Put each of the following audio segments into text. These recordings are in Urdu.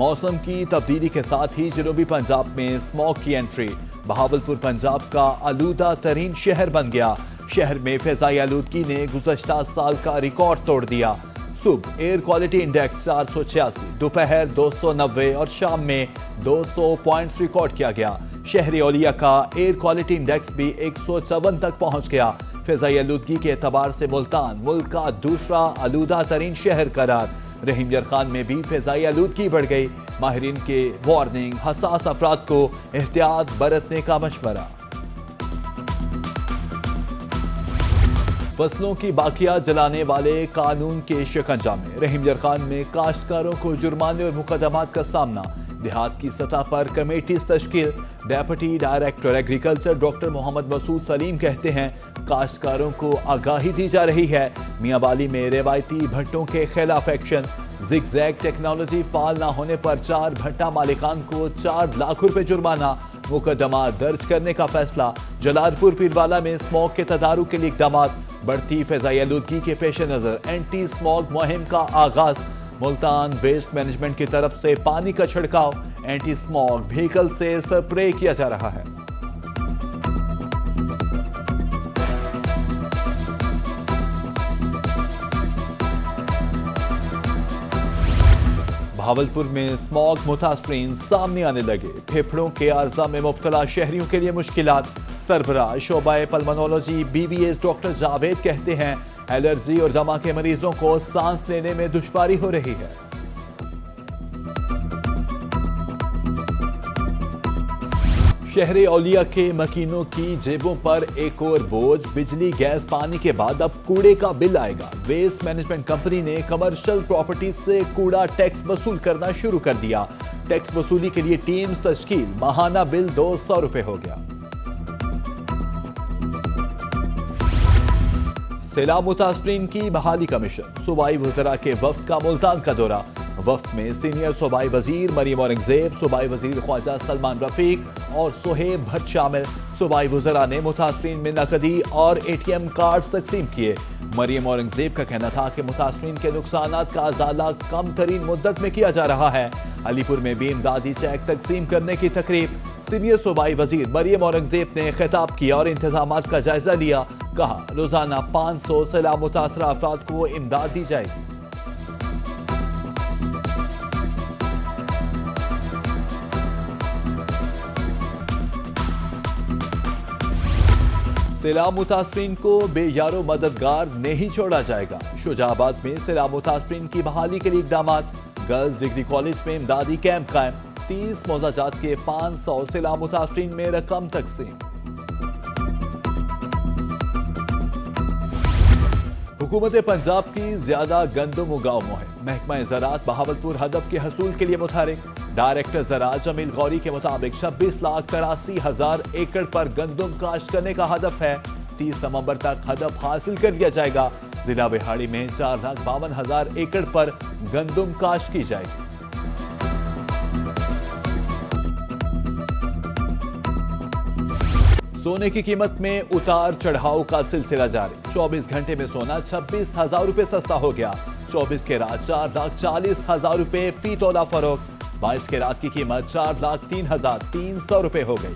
موسم کی تبدیلی کے ساتھ ہی جنوبی پنجاب میں اسموگ کی انٹری۔ بہاولپور پنجاب کا آلودہ ترین شہر بن گیا۔ شہر میں فضائی آلودگی نے گزشتہ سال کا ریکارڈ توڑ دیا۔ صبح ایئر کوالٹی انڈیکس 486، دوپہر 290 اور شام میں 200 پوائنٹس ریکارڈ کیا گیا۔ شہر اولیا کا ایئر کوالٹی انڈیکس بھی 154 تک پہنچ گیا۔ فضائی آلودگی کے اعتبار سے ملتان ملک کا دوسرا آلودہ ترین شہر قرار۔ رحیم یار خان میں بھی فضائی آلودگی بڑھ گئی۔ ماہرین کے وارننگ، حساس افراد کو احتیاط برتنے کا مشورہ۔ فصلوں کی باقیات جلانے والے قانون کے شکنجہ میں۔ رحیم یار خان میں کاشتکاروں کو جرمانے اور مقدمات کا سامنا۔ دیہات کی سطح پر کمیٹیز تشکیل۔ ڈیپٹی ڈائریکٹر ایگریکلچر ڈاکٹر محمد مسعود سلیم کہتے ہیں کاشتکاروں کو آگاہی دی جا رہی ہے۔ میاں والی میں روایتی بھٹوں کے خلاف ایکشن۔ زگ زیگ ٹیکنالوجی فعال نہ ہونے پر 4 بھٹا مالکان کو 4 لاکھ روپے جرمانہ۔ مقدمہ درج کرنے کا فیصلہ۔ جلال پور پیروالا میں اسموگ کے تدارک کے لیے اقدامات۔ بڑھتی فضائی آلودگی کے پیش نظر اینٹی اسموگ مہم کا آغاز۔ ملتان ویسٹ مینجمنٹ کی طرف سے پانی کا چھڑکاؤ۔ اینٹی اسموگ وہیکل سے سپرے کیا جا رہا ہے۔ بہاولپور میں اسموگ متاثرین سامنے آنے لگے۔ پھیپھڑوں کے عارضہ میں مبتلا شہریوں کے لیے مشکلات۔ سربراہ شعبہ پلمونولوجی BBS ڈاکٹر جاوید کہتے ہیں الرجی اور دمہ کے مریضوں کو سانس لینے میں دشواری ہو رہی ہے۔ شہر اولیا کے مکینوں کی جیبوں پر ایک اور بوجھ۔ بجلی گیس پانی کے بعد اب کوڑے کا بل آئے گا۔ ویسٹ مینجمنٹ کمپنی نے کمرشل پراپرٹیز سے کوڑا ٹیکس وصول کرنا شروع کر دیا۔ ٹیکس وصولی کے لیے ٹیمز تشکیل۔ ماہانہ بل 200 روپے ہو گیا۔ سیلاب متاثرین کی بحالی کا مشن۔ صوبائی وزراء کے وفد کا ملتان کا دورہ۔ وفد میں سینئر صوبائی وزیر مریم اورنگزیب، صوبائی وزیر خواجہ سلمان رفیق اور سہیب بھٹ شامل۔ صوبائی وزراء نے متاثرین میں نقدی اور ATM کارڈز تقسیم کیے۔ مریم اورنگزیب کا کہنا تھا کہ متاثرین کے نقصانات کا ازالہ کم ترین مدت میں کیا جا رہا ہے۔ علی پور میں بھی امدادی چیک تقسیم کرنے کی تقریب۔ سینئر صوبائی وزیر مریم اورنگزیب نے خطاب کیا اور انتظامات کا جائزہ لیا۔ کہا روزانہ 500 سیلاب متاثرہ افراد کو امداد دی جائے گی۔ سیلاب متاثرین کو بے یارو مددگار نہیں چھوڑا جائے گا۔ شجاع آباد میں سیلاب متاثرین کی بحالی کے لیے اقدامات۔ گرلز ڈگری کالج میں امدادی کیمپ قائم۔ 30 معاوضہ جات کے 500 سیلاب متاثرین میں رقم تقسیم۔ حکومت پنجاب کی زیادہ گندم اگاؤ مہم۔ محکمہ زراعت بہاولپور ہدف کے حصول کے لیے متحرک۔ ڈائریکٹر زراعت جمیل غوری کے مطابق 26,83,000 ایکڑ پر گندم کاشت کرنے کا ہدف ہے۔ 30 نومبر تک ہدف حاصل کر لیا جائے گا۔ ضلع بہاڑی میں 4,52,000 ایکڑ پر گندم کاشت کی جائے گی۔ سونے کی قیمت میں اتار چڑھاؤ کا سلسلہ جاری۔ 24 گھنٹے میں سونا 26,000 روپے سستا ہو گیا۔ 24 کے رات 4,40,000 روپے فی تولہ فروخت۔ 22 کے رات کی قیمت 4,03,300 روپے ہو گئی۔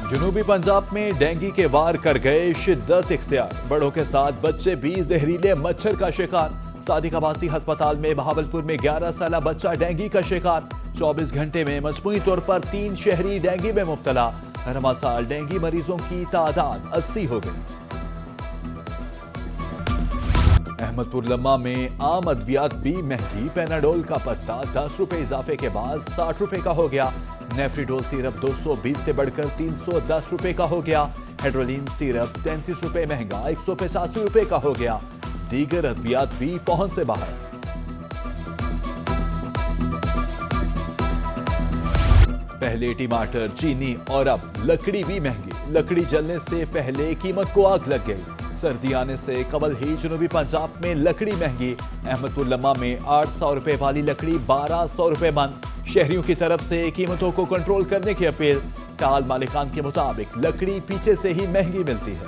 جنوبی پنجاب میں ڈینگی کے وار کر گئے شدت اختیار۔ بڑوں کے ساتھ بچے بھی زہریلے مچھر کا شکار۔ صادق عباسی ہسپتال میں بہاولپور میں 11 سالہ بچہ ڈینگی کا شکار۔ 24 گھنٹے میں مجموعی طور پر 3 شہری ڈینگی میں مبتلا۔ ہر سال ڈینگی مریضوں کی تعداد 80 ہو گئی۔ احمد پور لمہ میں عام ادویات بھی مہنگی۔ پیناڈول کا پتا 10 روپے اضافے کے بعد 60 روپے کا ہو گیا۔ نیفریڈول سیرپ 220 سے بڑھ کر 310 روپے کا ہو گیا۔ ہیڈرولین سیرپ 33 روپے مہنگا 185 روپے کا ہو گیا۔ دیگر ادویات بھی پہنچ سے باہر۔ پہلے ٹماٹر، چینی اور اب لکڑی بھی مہنگی۔ لکڑی جلنے سے پہلے قیمت کو آگ لگ گئی۔ سردی آنے سے قبل ہی جنوبی پنجاب میں لکڑی مہنگی۔ احمد پور لمہ میں 800 روپے والی لکڑی 1200 روپے من۔ شہریوں کی طرف سے قیمتوں کو کنٹرول کرنے کی اپیل۔ ٹال مالکان کے مطابق لکڑی پیچھے سے ہی مہنگی ملتی ہے۔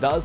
10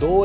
2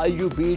IUB